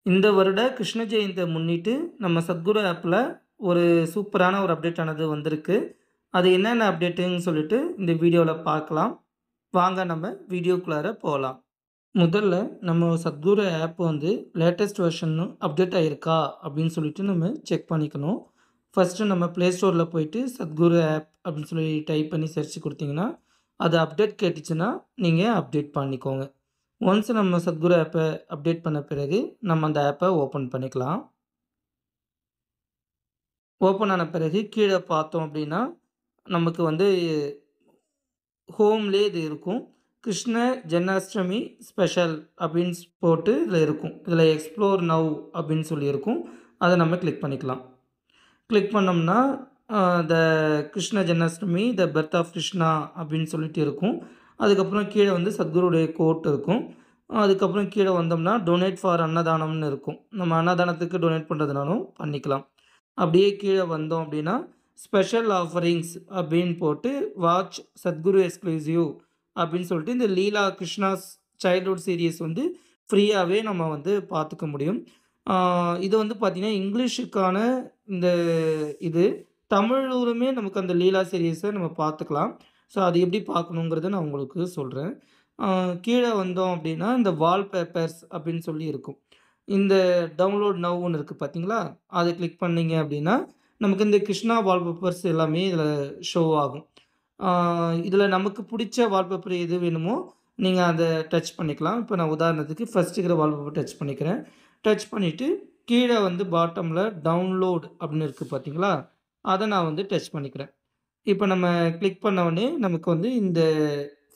இந்த வருட கிருஷ்ண ஜெயந்தியை முன்னிட்டு நம்ம சத்குரு ஆப்பில் ஒரு சூப்பரான ஒரு அப்டேட் ஆனது வந்திருக்கு. அது என்னென்ன அப்டேட்டுன்னு சொல்லிட்டு இந்த வீடியோவில் பார்க்கலாம். வாங்க நம்ம வீடியோக்குள்ளார போகலாம். முதல்ல நம்ம சத்குரு ஆப் வந்து லேட்டஸ்ட் வெர்ஷன் அப்டேட் ஆகிருக்கா அப்படின்னு சொல்லிட்டு நம்ம செக் பண்ணிக்கணும். ஃபஸ்ட்டு நம்ம ப்ளே ஸ்டோரில் போயிட்டு சத்குரு ஆப் அப்படின்னு சொல்லி டைப் பண்ணி சர்ச் கொடுத்தீங்கன்னா அது அப்டேட் கேட்டுச்சுன்னா நீங்கள் அப்டேட் பண்ணிக்கோங்க. ஒன்ஸ் நம்ம சத்குரு ஆப்பை அப்டேட் பண்ண பிறகு நம்ம அந்த ஆப்பை ஓப்பன் பண்ணிக்கலாம். ஓப்பன் ஆன பிறகு கீழே பார்த்தோம் அப்படின்னா நமக்கு வந்து ஹோம்லேயே இது இருக்கும். கிருஷ்ண ஜென்மாஷ்டமி ஸ்பெஷல் அப்படின்னு போட்டு இதில் இருக்கும். இதில் எக்ஸ்ப்ளோர் நவ் அப்படின்னு சொல்லியிருக்கும். அதை நம்ம கிளிக் பண்ணிக்கலாம். கிளிக் பண்ணோம்னா the Krishna Janmashtami the birth of Krishna அப்படின்னு சொல்லிட்டு இருக்கும். அதுக்கப்புறம் கீழே வந்து சத்குருடைய கோட் இருக்கும். அதுக்கப்புறம் கீழே வந்தோம்னா டொனேட் ஃபார் அன்னதானம்னு இருக்கும். நம்ம அன்னதானத்துக்கு டொனேட் பண்ணுறதுனாலும் பண்ணிக்கலாம். அப்படியே கீழே வந்தோம் அப்படின்னா ஸ்பெஷல் ஆஃபரிங்ஸ் அப்படின்னு போட்டு வாட்ச் சத்குரு எக்ஸ்க்ளூசிவ் அப்படின்னு சொல்லிட்டு இந்த லீலா கிருஷ்ணாஸ் சைல்ட்ஹுட் சீரியஸ் வந்து ஃப்ரீயாகவே நம்ம வந்து பார்த்துக்க முடியும். இது வந்து பார்த்திங்கன்னா இங்கிலீஷுக்கான இந்த இது தமிழூருமே நமக்கு அந்த லீலா சீரியஸை நம்ம பார்த்துக்கலாம். ஸோ அது எப்படி பார்க்கணுங்கிறத நான் உங்களுக்கு சொல்கிறேன். கீழே வந்தோம் அப்படின்னா இந்த வால்பேப்பர்ஸ் அப்படின்னு சொல்லி இருக்கும். இந்த டவுன்லோட் நவ்னு இருக்குது பார்த்தீங்களா, அதை கிளிக் பண்ணிங்க அப்படின்னா நமக்கு இந்த கிருஷ்ணா வால்பேப்பர்ஸ் எல்லாமே இதில் ஷோ ஆகும். இதில் நமக்கு பிடிச்ச வால்பேப்பர் எது வேணுமோ நீங்கள் அதை டச் பண்ணிக்கலாம். இப்போ நான் உதாரணத்துக்கு ஃபஸ்ட்டு இருக்கிற வால்பேப்பர் டச் பண்ணிக்கிறேன். டச் பண்ணிவிட்டு கீழே வந்து பாட்டமில் டவுன்லோட் அப்படின்னு இருக்குது பார்த்தீங்களா, அதை நான் வந்து டச் பண்ணிக்கிறேன். இப்போ நம்ம கிளிக் பண்ண உடனே நமக்கு வந்து இந்த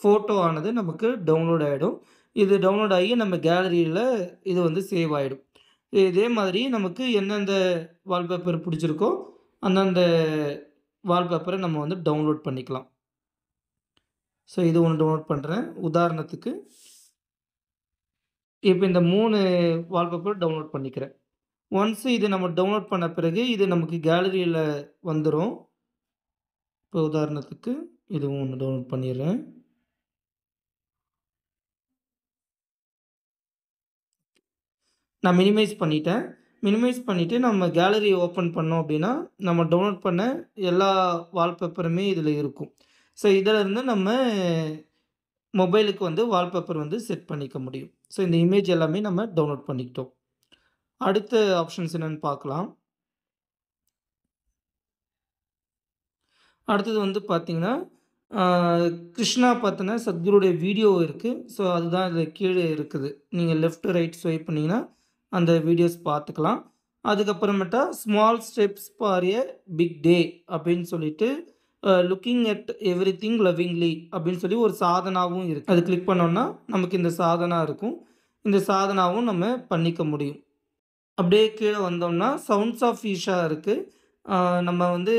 ஃபோட்டோ ஆனது நமக்கு டவுன்லோட் ஆகிடும். இது டவுன்லோட் ஆகி நம்ம கேலரியில் இது வந்து சேவ் ஆகிடும். இதே மாதிரி நமக்கு எந்தெந்த வால்பேப்பர் பிடிச்சிருக்கோ அந்தந்த வால்பேப்பரை நம்ம வந்து டவுன்லோட் பண்ணிக்கலாம். ஸோ இது ஒன்று டவுன்லோட் பண்ணுறேன் உதாரணத்துக்கு. இப்போ இந்த 3 வால்பேப்பர் டவுன்லோட் பண்ணிக்கிறேன். ஒன்ஸ் இது நம்ம டவுன்லோட் பண்ண பிறகு இது நமக்கு கேலரியில் வந்துடும். இப்போ உதாரணத்துக்கு இதுவும் ஒன்று டவுன்லோட் பண்ணிடுறேன். நான் மினிமைஸ் பண்ணிட்டேன். மினிமைஸ் பண்ணிவிட்டு நம்ம கேலரி ஓப்பன் பண்ணோம் அப்படின்னா நம்ம டவுன்லோட் பண்ண எல்லா வால்பேப்பருமே இதில் இருக்கும். ஸோ இதிலேருந்து நம்ம மொபைலுக்கு வந்து வால்பேப்பர் வந்து செட் பண்ணிக்க முடியும். ஸோ இந்த இமேஜ் எல்லாமே நம்ம டவுன்லோட் பண்ணிக்கிட்டோம். அடுத்த ஆப்ஷன்ஸ் என்னென்னு பார்க்கலாம். அடுத்தது வந்து பார்த்திங்கன்னா கிருஷ்ணா பார்த்தினா சத்குருடைய வீடியோ இருக்குது. ஸோ அதுதான் இதில் கீழே இருக்குது. நீங்கள் லெஃப்ட் ரைட் ஸ்வைப் பண்ணிங்கன்னா அந்த வீடியோஸ் பார்த்துக்கலாம். அதுக்கப்புறமேட்டா small steps for a big day அப்படின்னு சொல்லிட்டு லுக்கிங் அட் எவ்ரிதிங் லவ்விங்லி அப்படின்னு சொல்லி ஒரு சாதனாவும் இருக்குது. அது கிளிக் பண்ணோன்னா நமக்கு இந்த சாதனா இருக்கும். இந்த சாதனாவும் நம்ம பண்ணிக்க முடியும். அப்படியே கீழே வந்தோம்னா சவுண்ட்ஸ் ஆஃப் ஈஷா இருக்குது. நம்ம வந்து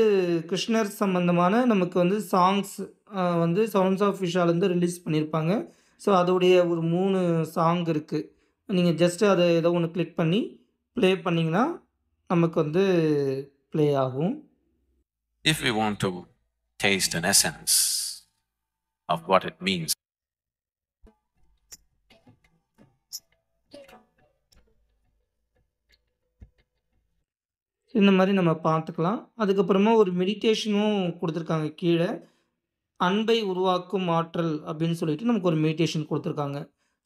கிருஷ்ணர் சம்பந்தமான நமக்கு வந்து சாங்ஸ் வந்து சவுண்ட்ஸ் ஆஃப் ஈஷாலேருந்து ரிலீஸ் பண்ணியிருப்பாங்க. ஸோ அதோடைய ஒரு 3 சாங் இருக்குது. நீங்கள் ஜஸ்ட் அதை ஏதோ ஒன்று கிளிக் பண்ணி ப்ளே பண்ணிங்கன்னா நமக்கு வந்து ப்ளே ஆகும். If we want to taste an essence of what it means, இந்த மாதிரி நம்ம பார்த்துக்கலாம். அதுக்கப்புறமா ஒரு மெடிடேஷனும் கொடுத்துருக்காங்க கீழே. அன்பை உருவாக்கும் ஆற்றல் அப்படின்னு சொல்லிட்டு நமக்கு ஒரு மெடிடேஷன் கொடுத்துருக்காங்க.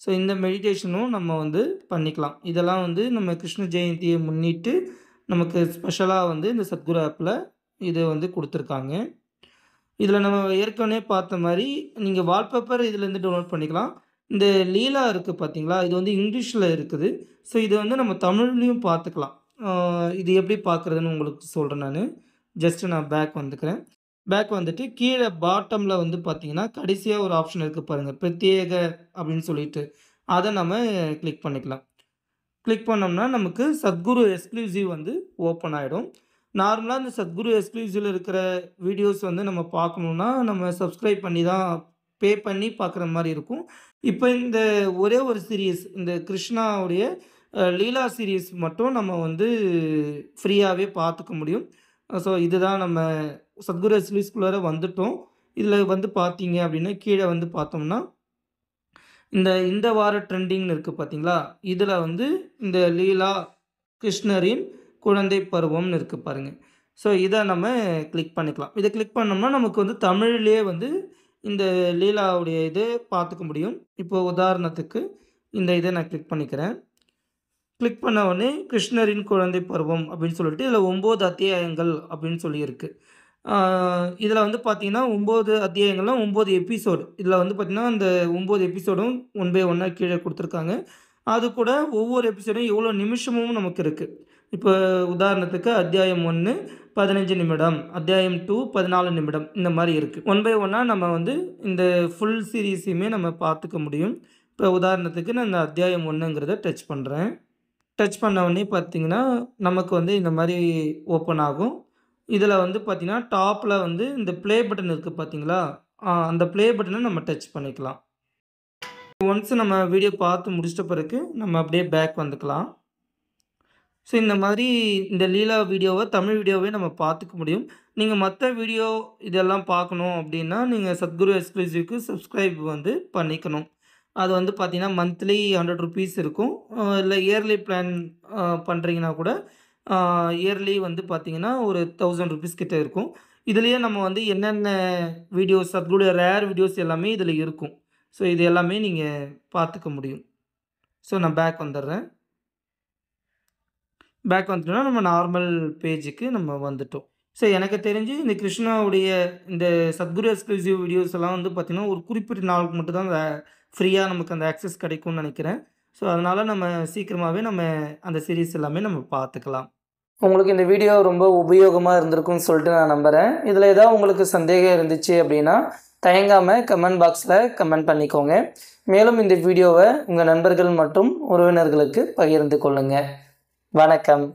ஸோ இந்த மெடிடேஷனும் நம்ம வந்து பண்ணிக்கலாம். இதெல்லாம் வந்து நம்ம கிருஷ்ண ஜெயந்தியை முன்னிட்டு நமக்கு ஸ்பெஷலாக வந்து இந்த சத்குரு ஆப்பில் இது வந்து கொடுத்துருக்காங்க. இதில் நம்ம ஏற்கனவே பார்த்த மாதிரி நீங்கள் வால்பேப்பர் இதிலேருந்து டவுன்லோட் பண்ணிக்கலாம். இந்த லீலா இருக்குது பார்த்தீங்களா, இது வந்து இங்கிலீஷில் இருக்குது. ஸோ இது வந்து நம்ம தமிழ்லேயும் பார்த்துக்கலாம். இது எப்படி பார்க்குறதுன்னு உங்களுக்கு சொல்கிறேன் நான். ஜஸ்ட்டு நான் பேக் வந்துக்கிறேன். பேக் வந்துட்டு கீழே பாட்டமில் வந்து பார்த்தீங்கன்னா கடைசியாக ஒரு ஆப்ஷன் இருக்குது பாருங்கள், பிரத்யேக அப்படின்னு சொல்லிட்டு. அதை நம்ம கிளிக் பண்ணிக்கலாம். கிளிக் பண்ணோம்னா நமக்கு சத்குரு எக்ஸ்க்ளூசிவ் வந்து ஓப்பன் ஆகிடும். நார்மலாக இந்த சத்குரு எக்ஸ்க்ளூசிவில் இருக்கிற வீடியோஸ் வந்து நம்ம பார்க்கணுன்னா நம்ம சப்ஸ்கிரைப் பண்ணி தான் பே பண்ணி பார்க்குற மாதிரி இருக்கும். இப்போ இந்த ஒரே ஒரு சீரியஸ் இந்த கிருஷ்ணாவுடைய லீலா சீரியஸ் மட்டும் நம்ம வந்து ஃப்ரீயாகவே பார்த்துக்க முடியும். ஸோ இதுதான் நம்ம சத்குரு எக்ஸ்க்ளூசிவ்குள்ளார வந்துட்டோம். இதில் வந்து பார்த்தீங்க அப்படின்னா கீழே வந்து பார்த்தோம்னா இந்த வார ட்ரெண்டிங்னு இருக்குது பார்த்தீங்களா, இதில் வந்து இந்த லீலா கிருஷ்ணரின் குழந்தை பருவம்னு இருக்குது பாருங்கள். ஸோ இதை நம்ம கிளிக் பண்ணிக்கலாம். இதை கிளிக் பண்ணோம்னா நமக்கு வந்து தமிழ்லேயே வந்து இந்த லீலாவுடைய இது பார்த்துக்க முடியும். இப்போ உதாரணத்துக்கு இந்த இதை நான் கிளிக் பண்ணிக்கிறேன். கிளிக் பண்ண உடனே கிருஷ்ணரின் குழந்தை பருவம் அப்படின்னு சொல்லிட்டு இதில் 9 அத்தியாயங்கள் அப்படின்னு சொல்லியிருக்கு. இதில் வந்து பார்த்தீங்கன்னா 9 அத்தியாயங்கள்லாம் 9 எபிசோடு. இதில் வந்து பார்த்தீங்கன்னா அந்த 9 எபிசோடும் ஒன் பை ஒன்னாக கீழே கொடுத்துருக்காங்க. அது கூட ஒவ்வொரு எபிசோடும் எவ்வளோ நிமிஷமும் நமக்கு இருக்குது. இப்போ உதாரணத்துக்கு அத்தியாயம் 1 15 நிமிடம், அத்தியாயம் 2 14 நிமிடம், இந்த மாதிரி இருக்குது. ஒன் பை ஒன்னாக நம்ம வந்து இந்த ஃபுல் சீரீஸையுமே நம்ம பார்த்துக்க முடியும். இப்போ உதாரணத்துக்கு நான் இந்த அத்தியாயம் 1ங்கிறத டச் பண்ணுறேன். டச் பண்ண உடனே பார்த்தீங்கன்னா நமக்கு வந்து இந்த மாதிரி ஓப்பன் ஆகும். இதில் வந்து பார்த்தீங்கன்னா டாப்பில் வந்து இந்த ப்ளே பட்டன் இருக்குது பார்த்தீங்களா, அந்த ப்ளே பட்டனை நம்ம டச் பண்ணிக்கலாம். ஒன்ஸ் நம்ம வீடியோ பார்த்து முடிச்சிட்ட பிறகு நம்ம அப்படியே பேக் வந்துக்கலாம். ஸோ இந்த மாதிரி இந்த லீலா வீடியோவை தமிழ் வீடியோவே நம்ம பார்த்துக்க முடியும். நீங்கள் மற்ற வீடியோ இதெல்லாம் பார்க்கணும் அப்படின்னா நீங்கள் சத்குரு எக்ஸ்க்ளூசிவ்க்கு சப்ஸ்கிரைப் வந்து பண்ணிக்கணும். அது வந்து பார்த்தீங்கன்னா மந்த்லி 100 ருபீஸ் இருக்கும். இல்லை இயர்லி பிளான் பண்ணுறீங்கன்னா கூட இயர்லி வந்து பார்த்தீங்கன்னா ஒரு 1000 ருபீஸ் கிட்ட இருக்கும். இதுலேயே நம்ம வந்து என்னென்ன வீடியோஸ் சத்குரு ரேர் வீடியோஸ் எல்லாமே இதில் இருக்கும். ஸோ இது எல்லாமே நீங்கள் பார்த்துக்க முடியும். ஸோ நான் பேக் வந்துடுறேன். பேக் வந்துட்டோம்னா நம்ம நார்மல் பேஜுக்கு நம்ம வந்துட்டோம். ஸோ எனக்கு தெரிஞ்சு இந்த கிருஷ்ணாவுடைய இந்த சத்குரு எக்ஸ்க்ளூசிவ் வீடியோஸ் எல்லாம் வந்து பார்த்திங்கன்னா ஒரு குறிப்பிட்ட நாளுக்கு மட்டும் தான் ஃப்ரீயாக நமக்கு அந்த ஆக்சஸ் கிடைக்கும்னு நினைக்கிறேன். ஸோ அதனால் நம்ம சீக்கிரமாகவே நம்ம அந்த சீரீஸ் எல்லாமே நம்ம பார்த்துக்கலாம். உங்களுக்கு இந்த வீடியோ ரொம்ப உபயோகமாக இருந்திருக்கும்னு சொல்லிட்டு நான் நம்புகிறேன். இதில் ஏதாவது உங்களுக்கு சந்தேகம் இருந்துச்சு அப்படின்னா தயங்காமல் கமெண்ட் பாக்ஸில் கமெண்ட் பண்ணிக்கோங்க. மேலும் இந்த வீடியோவை உங்கள் நண்பர்கள் மற்றும் உறவினர்களுக்கு பகிர்ந்து கொள்ளுங்கள். வணக்கம்.